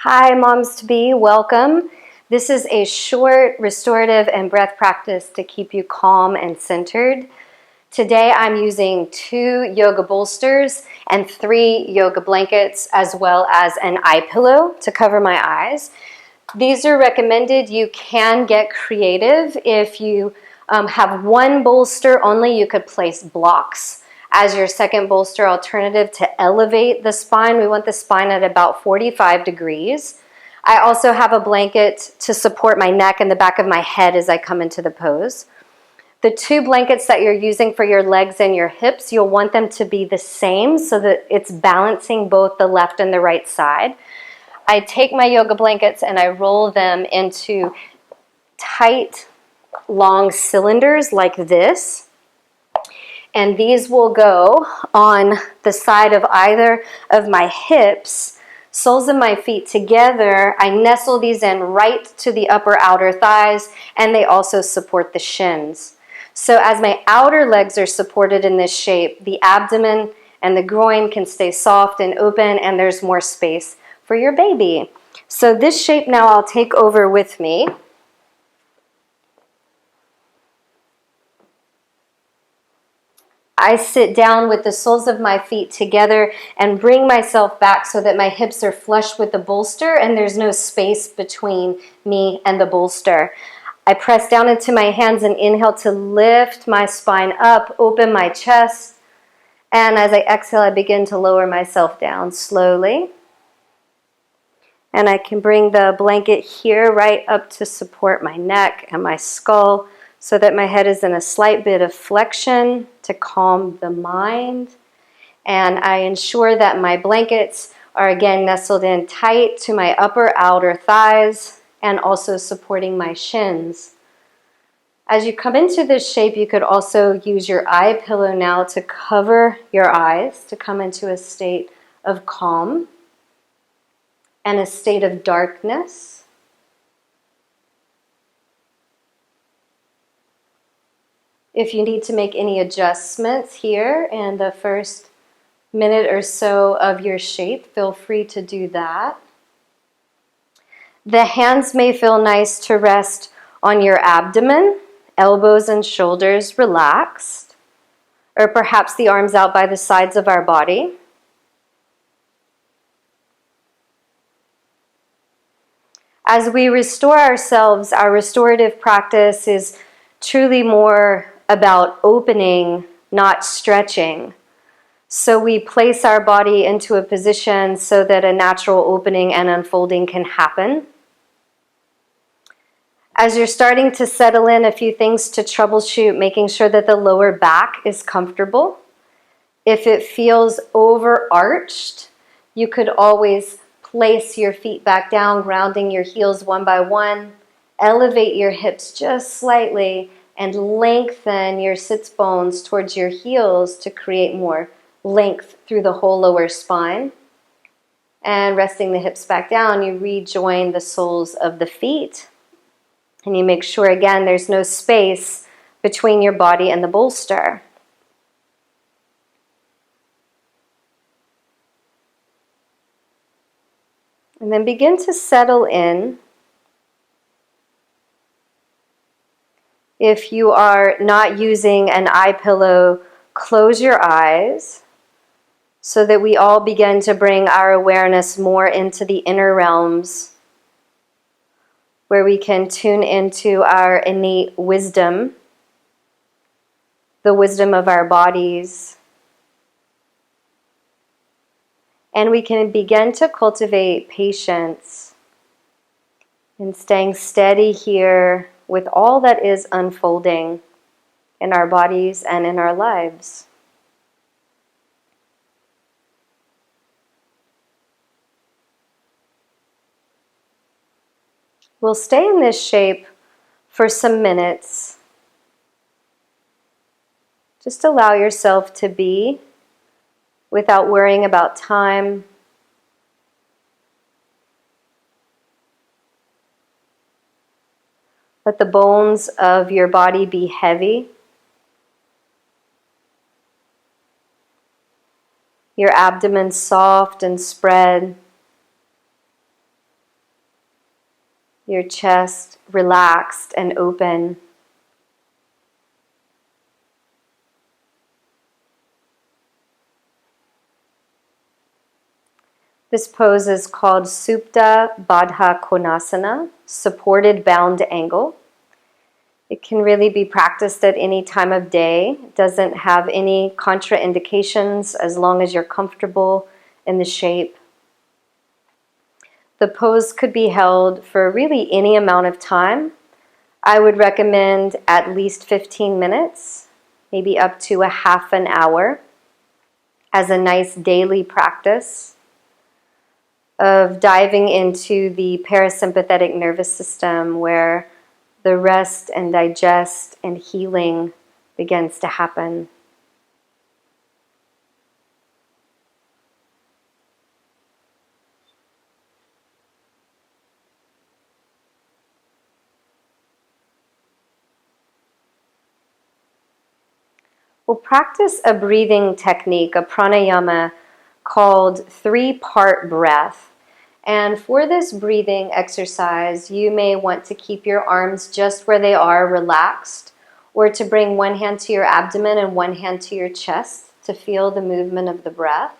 Hi, moms-to-be, welcome. This is a short restorative and breath practice to keep you calm and centered. Today I'm using 2 yoga bolsters and 3 yoga blankets as well as an eye pillow to cover my eyes. These are recommended. You can get creative. If you have 1 bolster only, you could place blocks as your second bolster alternative to elevate the spine. We want the spine at about 45 degrees. I also have a blanket to support my neck and the back of my head as I come into the pose. The 2 blankets that you're using for your legs and your hips, you'll want them to be the same so that it's balancing both the left and the right side. I take my yoga blankets and I roll them into tight, long cylinders like this. And these will go on the side of either of my hips, soles of my feet together. I nestle these in right to the upper outer thighs, and they also support the shins. So as my outer legs are supported in this shape, the abdomen and the groin can stay soft and open, and there's more space for your baby. So this shape now I'll take over with me. I sit down with the soles of my feet together and bring myself back so that my hips are flush with the bolster and there's no space between me and the bolster. I press down into my hands and inhale to lift my spine up, open my chest, and as I exhale, I begin to lower myself down slowly. And I can bring the blanket here right up to support my neck and my skull, so that my head is in a slight bit of flexion to calm the mind. And I ensure that my blankets are again nestled in tight to my upper outer thighs and also supporting my shins. As you come into this shape, you could also use your eye pillow now to cover your eyes, to come into a state of calm and a state of darkness. If you need to make any adjustments here in the first minute or so of your shape, feel free to do that. The hands may feel nice to rest on your abdomen, elbows and shoulders relaxed, or perhaps the arms out by the sides of our body. As we restore ourselves, our restorative practice is truly more about opening, not stretching. So we place our body into a position so that a natural opening and unfolding can happen. As you're starting to settle in, a few things to troubleshoot, making sure that the lower back is comfortable. If it feels overarched, you could always place your feet back down, grounding your heels one by one. Elevate your hips just slightly and lengthen your sits bones towards your heels to create more length through the whole lower spine. And resting the hips back down, you rejoin the soles of the feet. And you make sure, again, there's no space between your body and the bolster. And then begin to settle in. If you are not using an eye pillow, close your eyes so that we all begin to bring our awareness more into the inner realms, where we can tune into our innate wisdom, the wisdom of our bodies. And we can begin to cultivate patience in staying steady here with all that is unfolding in our bodies and in our lives. We'll stay in this shape for some minutes. Just allow yourself to be without worrying about time. Let the bones of your body be heavy. Your abdomen soft and spread. your chest relaxed and open. This pose is called Supta Baddha Konasana, supported bound angle. It can really be practiced at any time of day. It doesn't have any contraindications as long as you're comfortable in the shape. The pose could be held for really any amount of time. I would recommend at least 15 minutes, maybe up to a half an hour, as a nice daily practice of diving into the parasympathetic nervous system, where the rest and digest and healing begins to happen. We'll practice a breathing technique, a pranayama called 3-part breath. And for this breathing exercise, you may want to keep your arms just where they are, relaxed, or to bring one hand to your abdomen and one hand to your chest to feel the movement of the breath.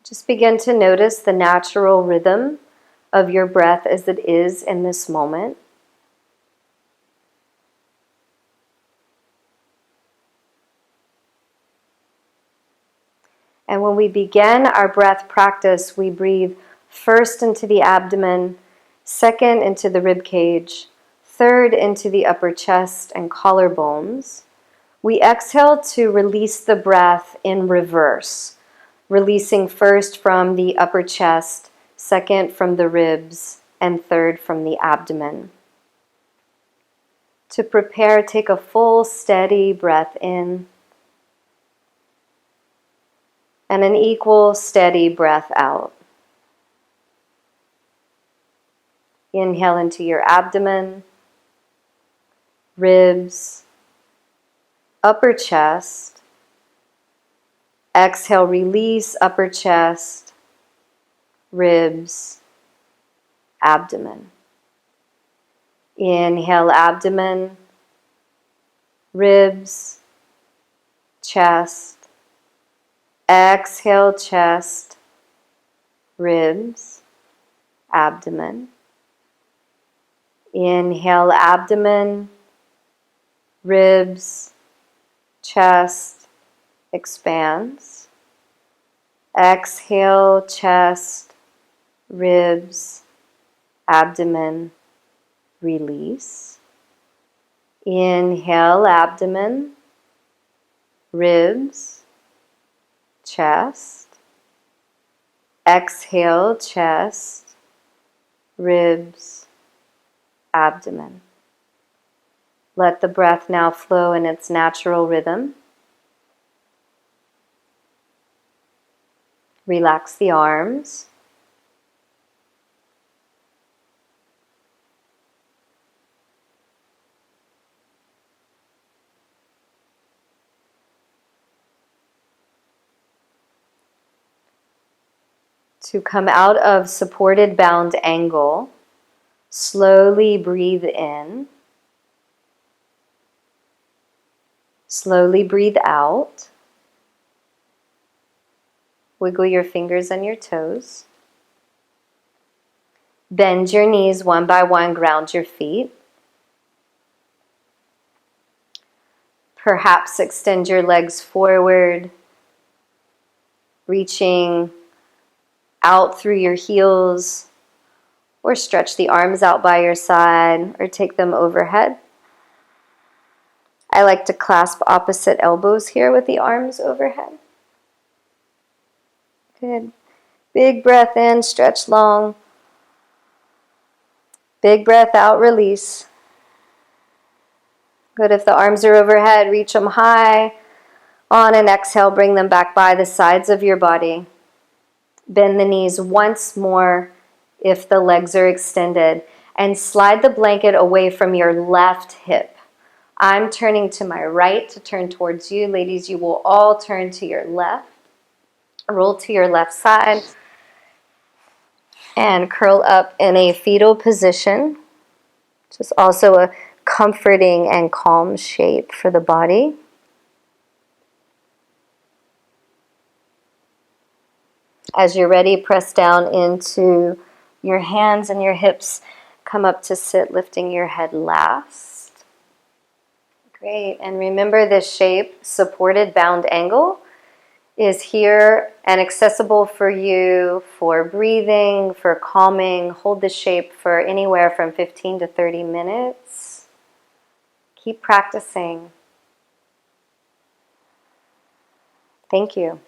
Just begin to notice the natural rhythm of your breath as it is in this moment. And when we begin our breath practice, we breathe first into the abdomen, second into the rib cage, third into the upper chest and collarbones. We exhale to release the breath in reverse, releasing first from the upper chest, second from the ribs, and third from the abdomen. To prepare, take a full, steady breath in, and an equal, steady breath out. Inhale into your abdomen, ribs, upper chest. Exhale, release upper chest, ribs, abdomen. Inhale, abdomen, ribs, chest. Exhale, chest, ribs, abdomen. Inhale, abdomen, ribs, chest, expands. Exhale, chest, ribs, abdomen, release. Inhale, abdomen, ribs, chest. Exhale, chest, ribs, abdomen. Let the breath now flow in its natural rhythm. Relax the arms. To come out of supported bound angle, slowly breathe in. Slowly breathe out. Wiggle your fingers and your toes. Bend your knees one by one, ground your feet. Perhaps extend your legs forward, reaching out through your heels, or stretch the arms out by your side, or take them overhead. I like to clasp opposite elbows here with the arms overhead. Good. Big breath in, stretch long. Big breath out, release. Good. If the arms are overhead, reach them high. On an exhale, bring them back by the sides of your body. Bend the knees once more if the legs are extended. And slide the blanket away from your left hip. I'm turning to my right to turn towards you. Ladies, you will all turn to your left. Roll to your left side and curl up in a fetal position. Just also a comforting and calm shape for the body. As you're ready, press down into your hands and your hips. Come up to sit, lifting your head last. Great. And remember this shape, supported bound angle, is here and accessible for you for breathing, for calming. Hold the shape for anywhere from 15 to 30 minutes. Keep practicing. Thank you.